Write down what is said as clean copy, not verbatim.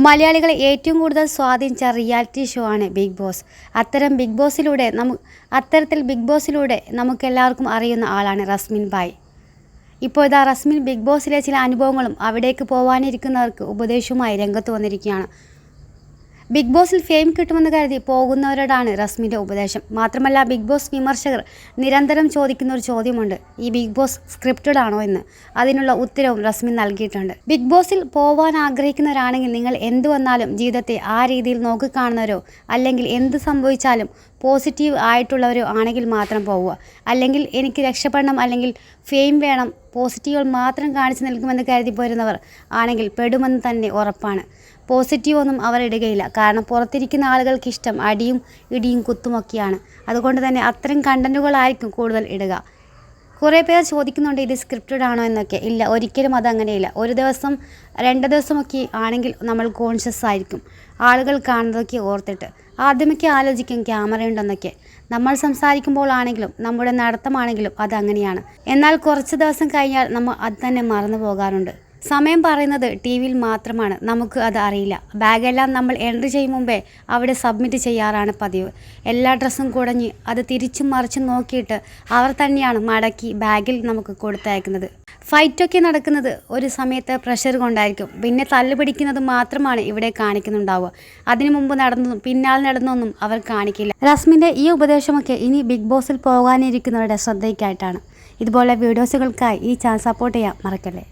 മലയാളികളെ ഏറ്റവും കൂടുതൽ സ്വാധീനിച്ച റിയാലിറ്റി ഷോ ആണ് ബിഗ് ബോസ്. അത്തരത്തിൽ ബിഗ് ബോസിലൂടെ നമുക്കെല്ലാവർക്കും അറിയുന്ന ആളാണ് റസ്മിൻ ഭായ്. ഇപ്പോൾ ഇതാ റസ്മിൻ ബിഗ് ബോസിലെ ചില അനുഭവങ്ങളും അവിടേക്ക് പോകാനിരിക്കുന്നവർക്ക് ഉപദേശവുമായി രംഗത്ത് വന്നിരിക്കുകയാണ്. ബിഗ് ബോസിൽ ഫെയിം കിട്ടുമെന്ന് കരുതി പോകുന്നവരോടാണ് റസ്മിൻ്റെ ഉപദേശം. മാത്രമല്ല, ബിഗ് ബോസ് വിമർശകർ നിരന്തരം ചോദിക്കുന്ന ഒരു ചോദ്യമുണ്ട്: ഈ ബിഗ് ബോസ് സ്ക്രിപ്റ്റഡ് ആണോ എന്ന്. അതിനുള്ള ഉത്തരവും റസ്മിൻ നൽകിയിട്ടുണ്ട്. ബിഗ് ബോസിൽ പോവാൻ ആഗ്രഹിക്കുന്നവരാണെങ്കിൽ നിങ്ങൾ എന്തു വന്നാലും ജീവിതത്തെ ആ രീതിയിൽ നോക്കിക്കാണുന്നവരോ അല്ലെങ്കിൽ എന്ത് സംഭവിച്ചാലും പോസിറ്റീവ് ആയിട്ടുള്ളവരോ ആണെങ്കിൽ മാത്രം പോവുക. അല്ലെങ്കിൽ എനിക്ക് രക്ഷപ്പെടണം, അല്ലെങ്കിൽ ഫെയിം വേണം, പോസിറ്റീവുകൾ മാത്രം കാണിച്ചു നിൽക്കുമെന്ന് കരുതി പോരുന്നവർ ആണെങ്കിൽ പെടുമെന്ന് തന്നെ ഉറപ്പാണ്. പോസിറ്റീവ് ഒന്നും അവർ ഇടുകയില്ല. കാരണം പുറത്തിരിക്കുന്ന ആളുകൾക്ക് ഇഷ്ടം അടിയും ഇടിയും കുത്തുമൊക്കെയാണ്. അതുകൊണ്ട് തന്നെ അത്തരം കണ്ടൻറ്റുകളായിരിക്കും കൂടുതൽ ഇടുക. കുറേ പേർ ചോദിക്കുന്നുണ്ട് ഇത് സ്ക്രിപ്റ്റഡ് ആണോ എന്നൊക്കെ. ഇല്ല, ഒരിക്കലും അതങ്ങനെയില്ല. ഒരു ദിവസം 2 ദിവസമൊക്കെ ആണെങ്കിൽ നമ്മൾ കോൺഷ്യസ് ആയിരിക്കും, ആളുകൾ കാണുന്നതൊക്കെ ഓർത്തിട്ട്. ആദ്യമൊക്കെ ആലോചിക്കും ക്യാമറയുണ്ടെന്നൊക്കെ. നമ്മൾ സംസാരിക്കുമ്പോൾ ആണെങ്കിലും നമ്മുടെ നടത്തമാണെങ്കിലും അതങ്ങനെയാണ്. എന്നാൽ കുറച്ച് ദിവസം കഴിഞ്ഞാൽ നമ്മൾ അത് തന്നെ മറന്നു പോകാറുണ്ട്. സമയം പറയുന്നത് ടി വിയിൽ മാത്രമാണ്, നമുക്ക് അത് അറിയില്ല. ബാഗെല്ലാം നമ്മൾ എൻട്രി ചെയ്യും മുമ്പേ അവിടെ സബ്മിറ്റ് ചെയ്യാറാണ് പതിവ്. എല്ലാ ഡ്രസ്സും കുടഞ്ഞ് അത് തിരിച്ചും മറിച്ചും നോക്കിയിട്ട് അവർ തന്നെയാണ് മടക്കി ബാഗിൽ നമുക്ക് കൊടുത്തയക്കുന്നത്. ഫൈറ്റൊക്കെ നടക്കുന്നത് ഒരു സമയത്ത് പ്രഷർ കൊണ്ടായിരിക്കും. പിന്നെ തല്ലുപിടിക്കുന്നത് മാത്രമാണ് ഇവിടെ കാണിക്കുന്നുണ്ടാവുക. അതിനു മുമ്പ് നടന്നതും പിന്നാലെ നടന്നൊന്നും അവർ കാണിക്കില്ല. റസ്മിൻ്റെ ഈ ഉപദേശമൊക്കെ ഇനി ബിഗ് ബോസിൽ പോകാനിരിക്കുന്നവരുടെ ശ്രദ്ധയ്ക്കായിട്ടാണ്. ഇതുപോലെ വീഡിയോസുകൾക്കായി ഈ ചാനൽ സപ്പോർട്ട് ചെയ്യാൻ മറക്കല്ലേ.